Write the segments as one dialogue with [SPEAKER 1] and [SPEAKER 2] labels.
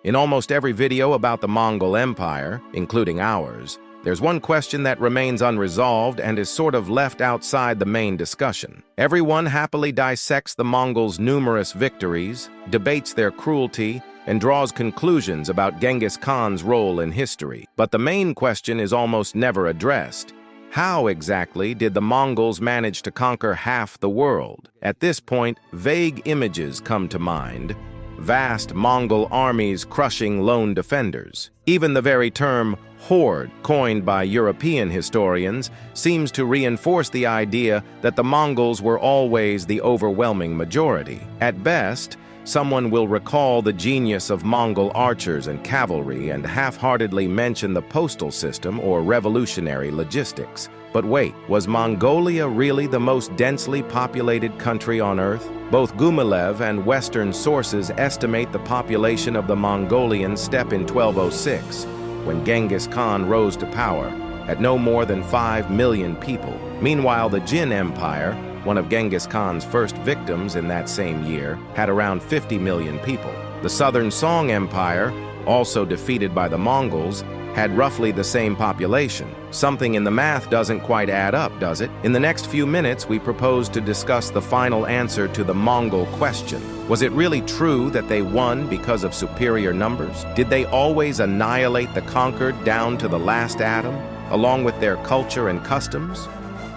[SPEAKER 1] In almost every video about the Mongol Empire, including ours, there's one question that remains unresolved and is sort of left outside the main discussion. Everyone happily dissects the Mongols' numerous victories, debates their cruelty, and draws conclusions about Genghis Khan's role in history. But the main question is almost never addressed. How exactly did the Mongols manage to conquer half the world? At this point, vague images come to mind. Vast Mongol armies crushing lone defenders. Even the very term horde, coined by European historians, seems to reinforce the idea that the Mongols were always the overwhelming majority. At best, someone will recall the genius of Mongol archers and cavalry and half-heartedly mention the postal system or revolutionary logistics. But wait, was Mongolia really the most densely populated country on Earth? Both Gumilev and Western sources estimate the population of the Mongolian steppe in 1206, when Genghis Khan rose to power, at no more than 5 million people. Meanwhile, the Jin Empire, one of Genghis Khan's first victims in that same year, had around 50 million people. The Southern Song Empire, also defeated by the Mongols, had roughly the same population. Something in the math doesn't quite add up, does it? In the next few minutes, we propose to discuss the final answer to the Mongol question. Was it really true that they won because of superior numbers? Did they always annihilate the conquered down to the last atom, along with their culture and customs?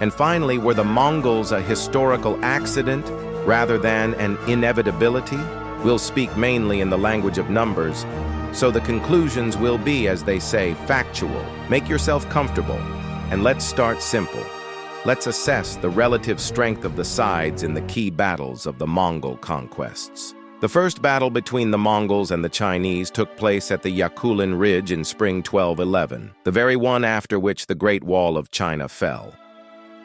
[SPEAKER 1] And finally, were the Mongols a historical accident rather than an inevitability? We'll speak mainly in the language of numbers, so the conclusions will be, as they say, factual. Make yourself comfortable, and let's start simple. Let's assess the relative strength of the sides in the key battles of the Mongol conquests. The first battle between the Mongols and the Chinese took place at the Yakulin Ridge in spring 1211, the very one after which the Great Wall of China fell.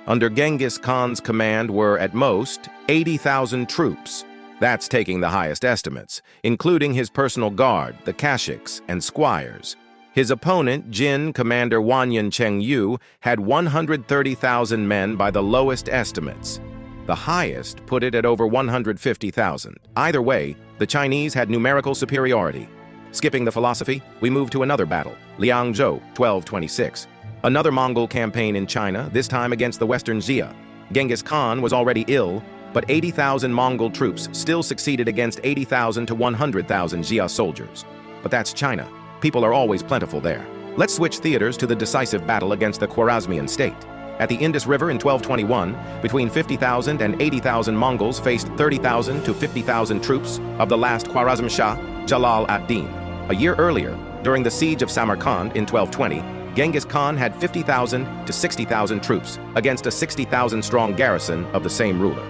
[SPEAKER 1] Under Genghis Khan's command were, at most, 80,000 troops. That's taking the highest estimates, including his personal guard, the Kashyyyks, and squires. His opponent, Jin commander Wanyan Chengyu, had 130,000 men by the lowest estimates. The highest put it at over 150,000. Either way, the Chinese had numerical superiority. Skipping the philosophy, we move to another battle, Liangzhou, 1226. Another Mongol campaign in China, this time against the Western Xia. Genghis Khan was already ill, but 80,000 Mongol troops still succeeded against 80,000 to 100,000 Xia soldiers. But that's China. People are always plentiful there. Let's switch theaters to the decisive battle against the Khwarezmian state. At the Indus River in 1221, between 50,000 and 80,000 Mongols faced 30,000 to 50,000 troops of the last Khwarezm Shah, Jalal ad-Din. A year earlier, during the siege of Samarkand in 1220, Genghis Khan had 50,000 to 60,000 troops against a 60,000-strong garrison of the same ruler.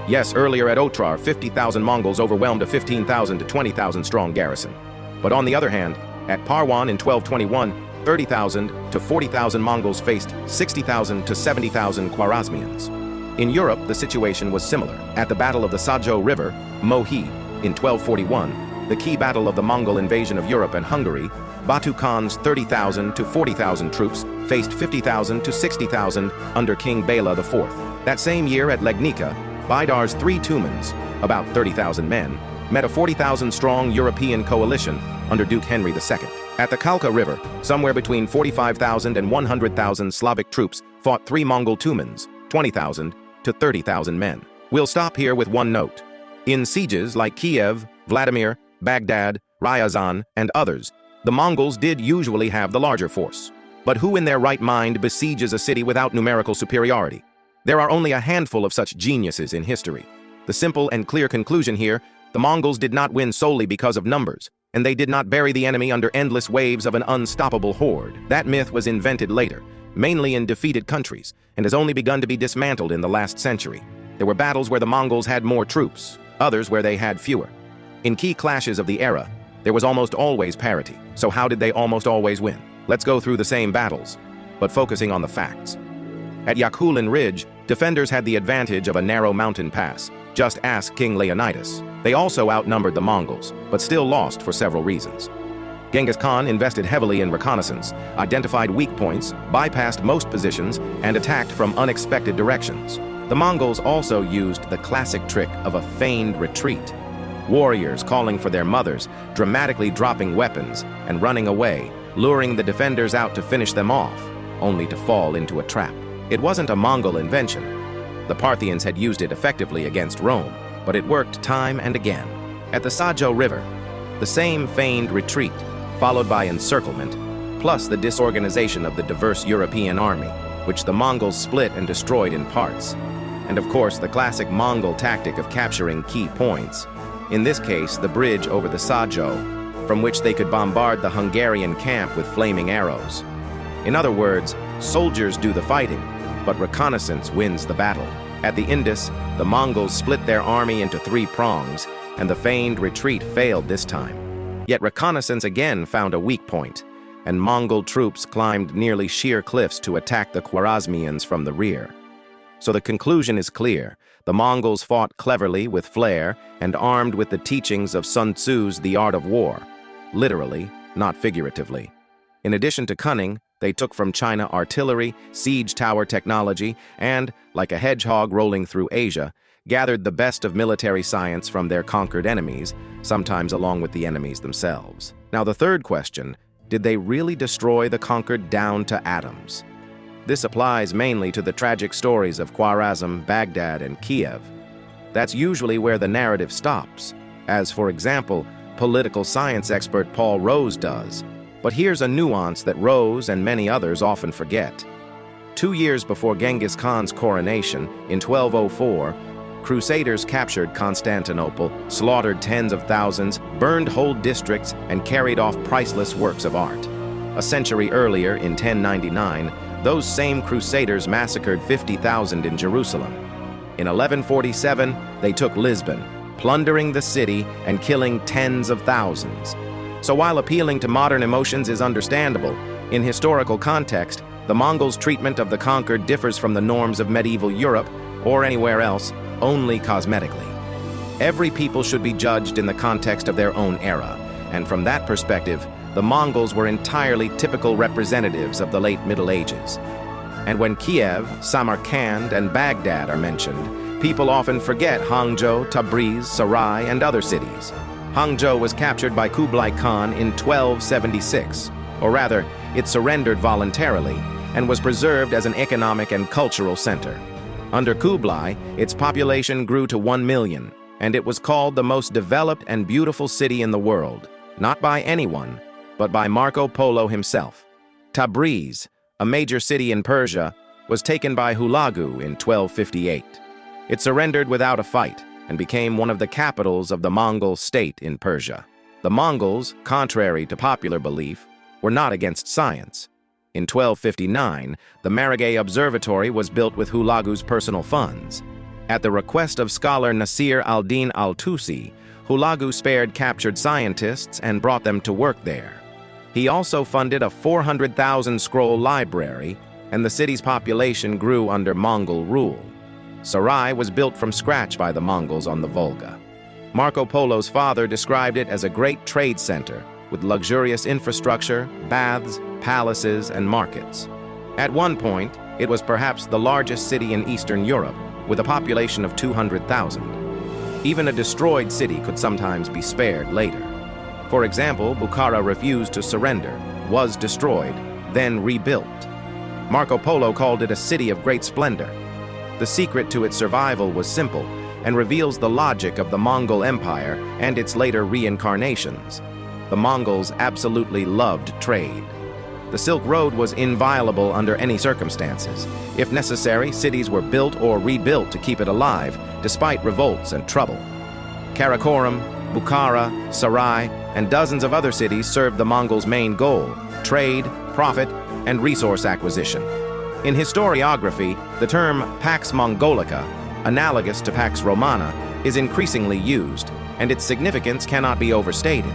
[SPEAKER 1] Yes, earlier at Otrar, 50,000 Mongols overwhelmed a 15,000 to 20,000 strong garrison. But on the other hand, at Parwan in 1221, 30,000 to 40,000 Mongols faced 60,000 to 70,000 Khwarezmians. In Europe, the situation was similar. At the Battle of the Sajo River, Mohi, in 1241, the key battle of the Mongol invasion of Europe and Hungary, Batu Khan's 30,000 to 40,000 troops faced 50,000 to 60,000 under King Bela IV. That same year at Legnica, Baidar's three Tumans, about 30,000 men, met a 40,000-strong European coalition under Duke Henry II. At the Kalka River, somewhere between 45,000 and 100,000 Slavic troops fought three Mongol Tumans, 20,000 to 30,000 men. We'll stop here with one note. In sieges like Kiev, Vladimir, Baghdad, Ryazan, and others, the Mongols did usually have the larger force. But who in their right mind besieges a city without numerical superiority? There are only a handful of such geniuses in history. The simple and clear conclusion here, the Mongols did not win solely because of numbers, and they did not bury the enemy under endless waves of an unstoppable horde. That myth was invented later, mainly in defeated countries, and has only begun to be dismantled in the last century. There were battles where the Mongols had more troops, others where they had fewer. In key clashes of the era, there was almost always parity. So how did they almost always win? Let's go through the same battles, but focusing on the facts. At Yakulin Ridge, defenders had the advantage of a narrow mountain pass. Just ask King Leonidas. They also outnumbered the Mongols, but still lost for several reasons. Genghis Khan invested heavily in reconnaissance, identified weak points, bypassed most positions, and attacked from unexpected directions. The Mongols also used the classic trick of a feigned retreat. warriors calling for their mothers, dramatically dropping weapons and running away, luring the defenders out to finish them off, only to fall into a trap. It wasn't a Mongol invention. The Parthians had used it effectively against Rome, but it worked time and again. At the Sajo River, the same feigned retreat, followed by encirclement, plus the disorganization of the diverse European army, which the Mongols split and destroyed in parts. And of course, the classic Mongol tactic of capturing key points, in this case, the bridge over the Sajo, from which they could bombard the Hungarian camp with flaming arrows. In other words, soldiers do the fighting, but reconnaissance wins the battle. At the Indus, the Mongols split their army into 3 prongs, and the feigned retreat failed this time. Yet reconnaissance again found a weak point, and Mongol troops climbed nearly sheer cliffs to attack the Khwarezmians from the rear. So the conclusion is clear. The Mongols fought cleverly with flair and armed with the teachings of Sun Tzu's The Art of War, literally, not figuratively. In addition to cunning, they took from China artillery, siege tower technology, and, like a hedgehog rolling through Asia, gathered the best of military science from their conquered enemies, sometimes along with the enemies themselves. Now the third question, did they really destroy the conquered down to atoms? This applies mainly to the tragic stories of Khwarezm, Baghdad, and Kiev. That's usually where the narrative stops, as, for example, political science expert Paul Rose does. But here's a nuance that Rose and many others often forget. 2 years before Genghis Khan's coronation, in 1204, Crusaders captured Constantinople, slaughtered tens of thousands, burned whole districts, and carried off priceless works of art. A century earlier, in 1099, those same Crusaders massacred 50,000 in Jerusalem. In 1147, they took Lisbon, plundering the city and killing tens of thousands. So while appealing to modern emotions is understandable, in historical context, the Mongols' treatment of the conquered differs from the norms of medieval Europe, or anywhere else, only cosmetically. Every people should be judged in the context of their own era, and from that perspective, the Mongols were entirely typical representatives of the late Middle Ages. And when Kiev, Samarkand, and Baghdad are mentioned, people often forget Hangzhou, Tabriz, Sarai, and other cities. Hangzhou was captured by Kublai Khan in 1276, or rather, it surrendered voluntarily and was preserved as an economic and cultural center. Under Kublai, its population grew to 1 million, and it was called the most developed and beautiful city in the world, not by anyone, but by Marco Polo himself. Tabriz, a major city in Persia, was taken by Hulagu in 1258. It surrendered without a fight and became one of the capitals of the Mongol state in Persia. The Mongols, contrary to popular belief, were not against science. In 1259, the Maragay Observatory was built with Hulagu's personal funds. At the request of scholar Nasir al-Din al-Tusi, Hulagu spared captured scientists and brought them to work there. He also funded a 400,000 scroll library, and the city's population grew under Mongol rule. Sarai was built from scratch by the Mongols on the Volga. Marco Polo's father described it as a great trade center with luxurious infrastructure, baths, palaces, and markets. At one point, it was perhaps the largest city in Eastern Europe, with a population of 200,000. Even a destroyed city could sometimes be spared later. For example, Bukhara refused to surrender, was destroyed, then rebuilt. Marco Polo called it a city of great splendor. The secret to its survival was simple and reveals the logic of the Mongol Empire and its later reincarnations. The Mongols absolutely loved trade. The Silk Road was inviolable under any circumstances. If necessary, cities were built or rebuilt to keep it alive, despite revolts and trouble. Karakoram, Bukhara, Sarai, and dozens of other cities served the Mongols' main goal: trade, profit, and resource acquisition. In historiography, the term Pax Mongolica, analogous to Pax Romana, is increasingly used, and its significance cannot be overstated.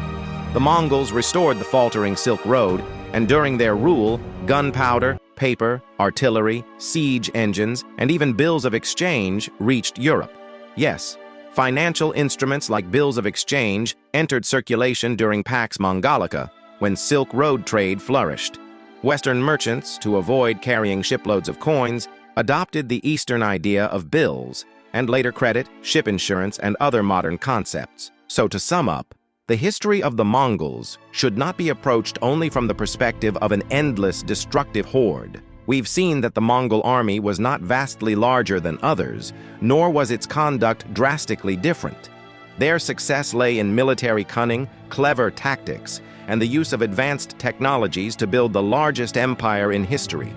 [SPEAKER 1] The Mongols restored the faltering Silk Road, and during their rule, gunpowder, paper, artillery, siege engines, and even bills of exchange reached Europe. Yes, financial instruments like bills of exchange entered circulation during Pax Mongolica, when Silk Road trade flourished. Western merchants, to avoid carrying shiploads of coins, adopted the Eastern idea of bills, and later credit, ship insurance, and other modern concepts. So to sum up, the history of the Mongols should not be approached only from the perspective of an endless, destructive horde. We've seen that the Mongol army was not vastly larger than others, nor was its conduct drastically different. Their success lay in military cunning, clever tactics, and the use of advanced technologies to build the largest empire in history.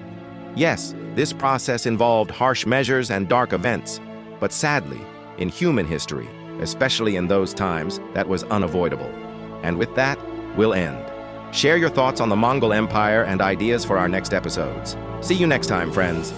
[SPEAKER 1] Yes, this process involved harsh measures and dark events, but sadly, in human history, especially in those times, that was unavoidable. And with that, we'll end. Share your thoughts on the Mongol Empire and ideas for our next episodes. See you next time, friends.